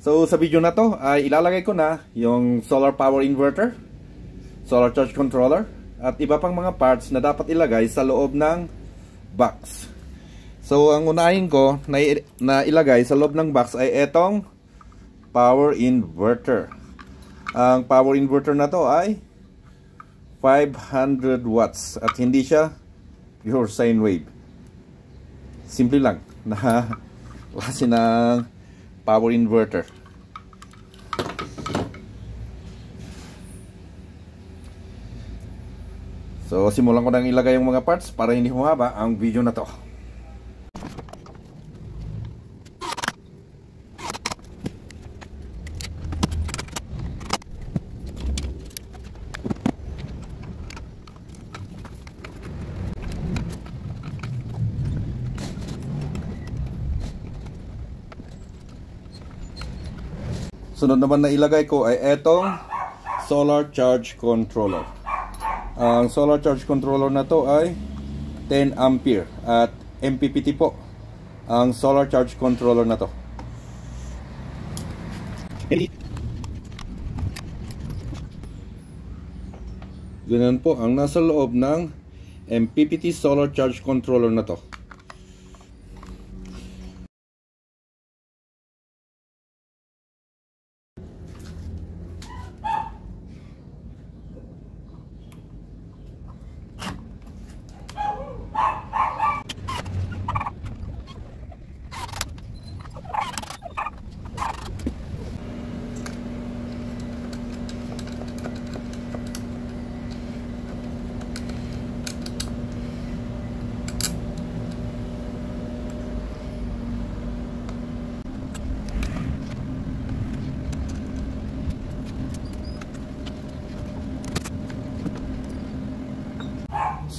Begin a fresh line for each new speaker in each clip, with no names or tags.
So sa video na to ay ilalagay ko na yung solar power inverter, solar charge controller, at iba pang mga parts na dapat ilagay sa loob ng box. So ang unahin ko na ilagay sa loob ng box ay etong power inverter. Ang power inverter na to ay 500 watts at hindi siya pure sine wave. Simple lang na klase ng power inverter. So simulan ko nang ilagay yung mga parts para hindi humaba ang video na to. Sunod naman na ilagay ko ay etong solar charge controller. Ang solar charge controller na to ay 10 ampere at MPPT po ang solar charge controller na to. Ganyan po ang nasa loob ng MPPT solar charge controller na to.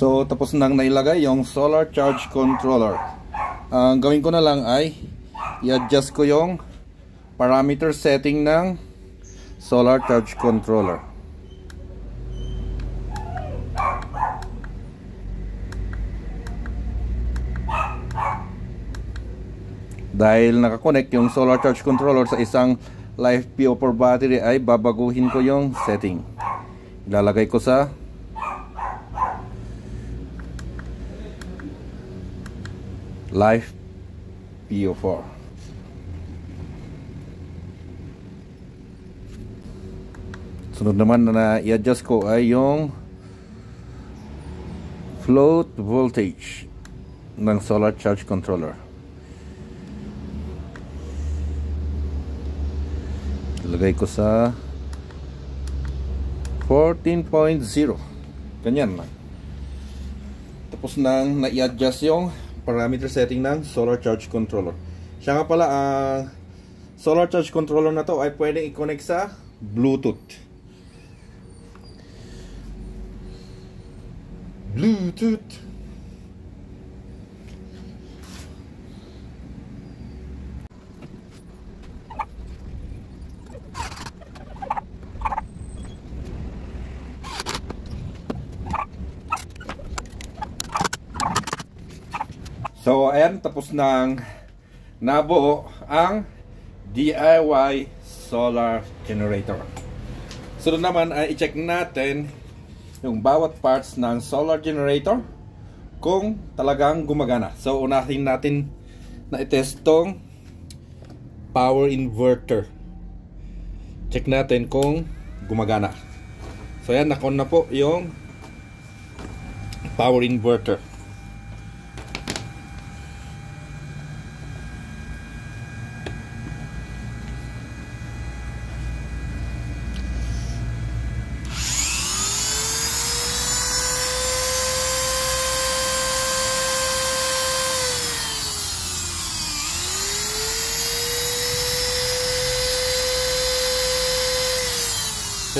So tapos nang nailagay yung solar charge controller. Ang gawin ko na lang ay i-adjust ko yung parameter setting ng solar charge controller. Dahil nakakonect yung solar charge controller sa isang LiFePO4 battery ay babaguhin ko yung setting. Ilalagay ko sa LiFePO4. Sunod naman na i-adjust ko ay yung float voltage ng solar charge controller. Ilagay ko sa 14.0. Ganyan lang. Tapos nang na-i-adjust yung parameter setting ng solar charge controller. Siya nga pala, ang solar charge controller na to ay pwedeng i-connect sa Bluetooth. So ayan, tapos nang nabuo ang DIY solar generator. Sunod naman ay i-check natin yung bawat parts ng solar generator kung talagang gumagana. So unahin natin na i-test tong power inverter. Check natin kung gumagana. So ayan, nakon na po yung power inverter.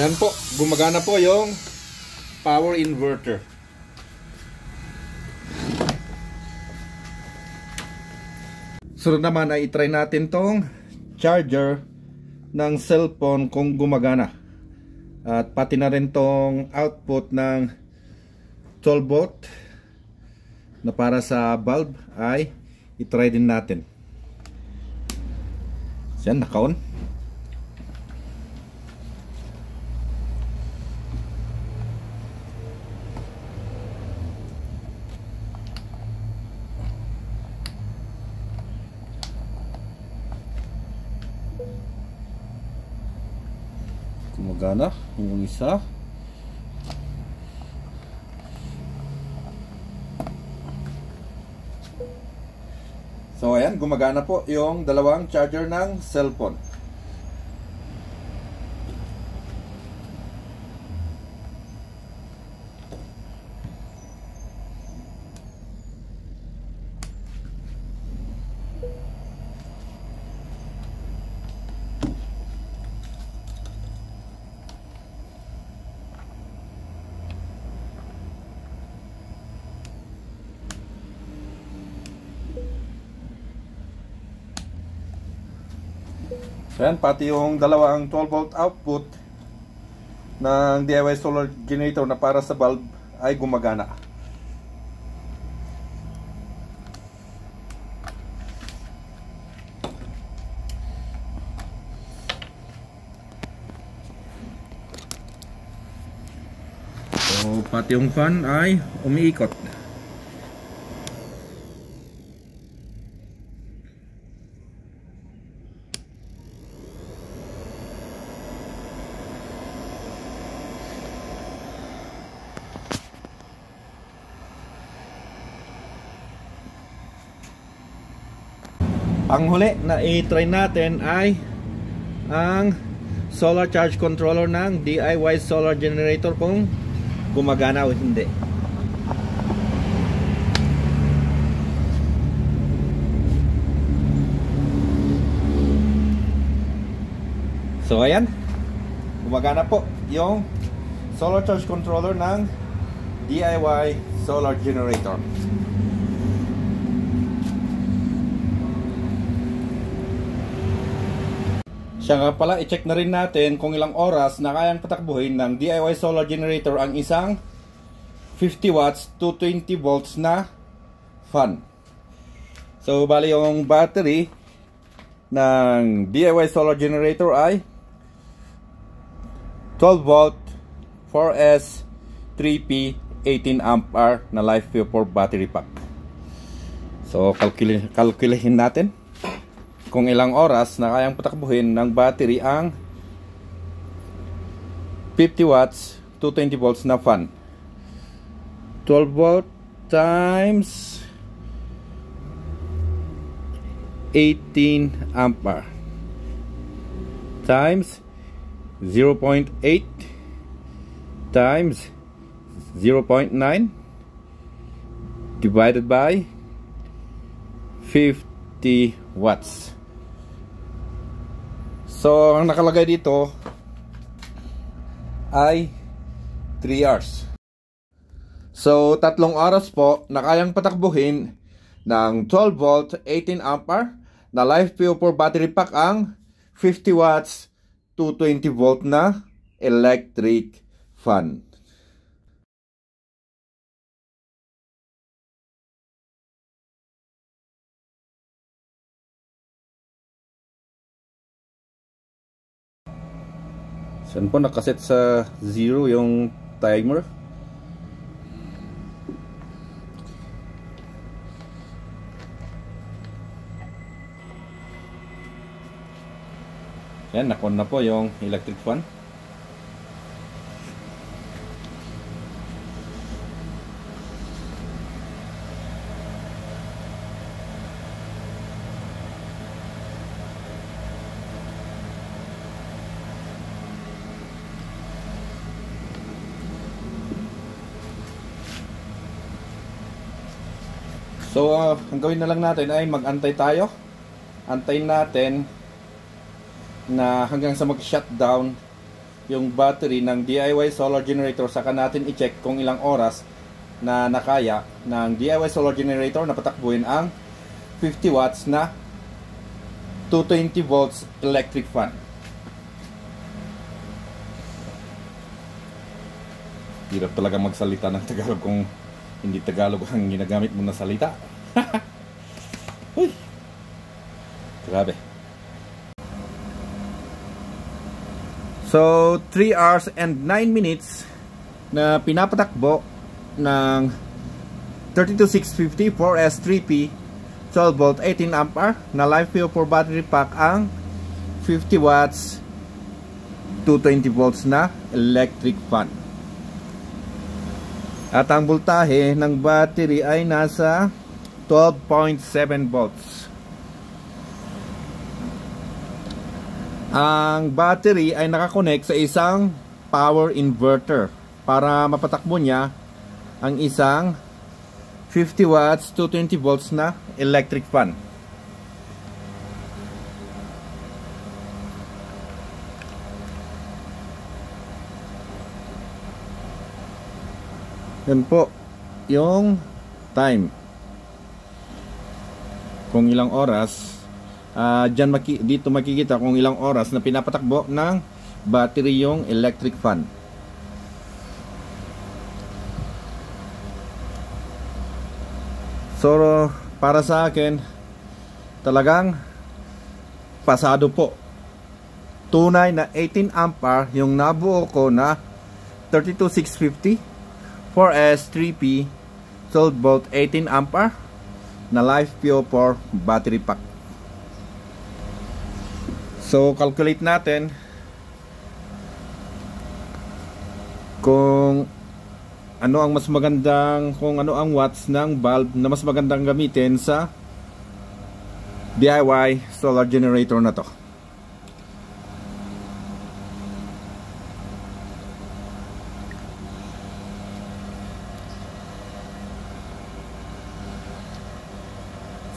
Ayan po, gumagana po yung power inverter. Sunod naman ay i-try natin tong charger ng cellphone kung gumagana. At pati na rin tong output ng 12 volt na para sa bulb ay i-try din natin. Yan, naka-on. Gumagana yung isa. So ayan, gumagana po yung dalawang charger ng cellphone. Ayan, pati yung dalawang 12 volt output ng DIY solar generator na para sa bulb ay gumagana. So pati yung fan ay umiikot. Ang huli na i-try natin ay ang solar charge controller ng DIY solar generator kung gumagana o hindi. So ayan, gumagana po yung solar charge controller ng DIY solar generator. Siya nga pala, i-check na rin natin kung ilang oras na kayang patakbuhin ng DIY solar generator ang isang 50 watts to 20 volts na fan. So bali yung battery ng DIY solar generator ay 12 volt 4S 3P 18 ampere na LiFePure battery pack. So kalkulihin natin kung ilang oras na kayang patakbuhin ng battery ang 50 watts to 20 volts na fan. 12 volt times 18 ampere times 0.8 times 0.9 divided by 50 watts. So, ang nakalagay dito ay 3 hours. So, 3 oras po na kayang patakbuhin ng 12 volt 18 ampere na LiFePure battery pack ang 50 watts to 20 volt na electric fan. Saan po nakaset sa 0 yung timer? Yan, nakon na po yung electric fan. So, ang gawin na lang natin ay mag-antay tayo. Antayin natin na hanggang sa mag-shutdown yung battery ng DIY solar generator. Saka natin i-check kung ilang oras na nakaya ng DIY solar generator na patakbuhin ang 50 watts na 220 volts electric fan. Hirap talaga magsalita ng Tagalog kung hindi Tagalog ang ginagamit mo na salita. Uy, grabe. So, 3 hours and 9 minutes na pinapatakbo ng 32650 4S3P 12 volt 18 ampere na LiFePure battery pack ang 50 watts 220 volts na electric fan. At ang voltahe ng battery ay nasa 12.7 volts. Ang battery ay nakakonect sa isang power inverter para mapatakbo niya ang isang 50 watts 220 volts na electric fan. Yan po yung time, kung ilang oras. Dito makikita kung ilang oras na pinapatakbo ng battery yung electric fan. So para sa akin talagang pasado po. Tunay na 18 ampere yung nabuo ko na 32650 4S 3P 12 volt 18 ampere na LiFePO4 battery pack. So calculate natin kung ano ang mas magandang, kung ano ang watts ng bulb na mas magandang gamitin sa DIY solar generator na to.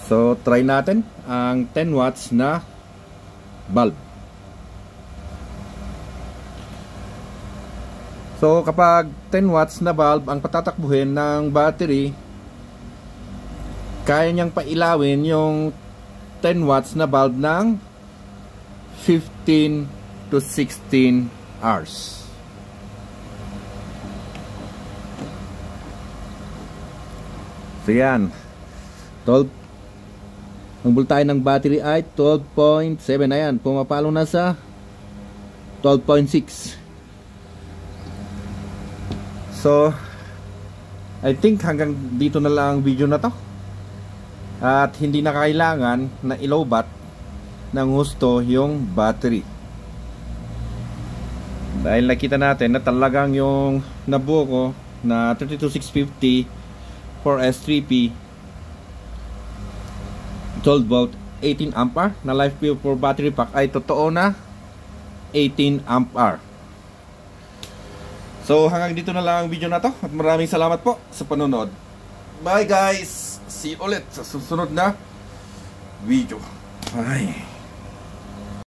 So try natin ang 10 watts na bulb. So kapag 10 watts na bulb ang patatakbuhin ng battery, kaya niyang pailawin yung 10 watts na bulb ng 15 to 16 hours. So yan, 12. Ang voltahe ng battery ay 12.7. Ayan, pumapalo na sa 12.6. So I think hanggang dito na lang ang video na to. At hindi na kailangan na ilobat ng husto yung battery, dahil nakita natin na talagang yung nabuo ko na 32650 4S 3P 12 volt 18 ampere na LiFePO4 battery pack ay totoo na 18 ampere. So hanggang dito na lang ang video na to, at maraming salamat po sa panonood. Bye guys, see you ulit sa susunod na video. Bye.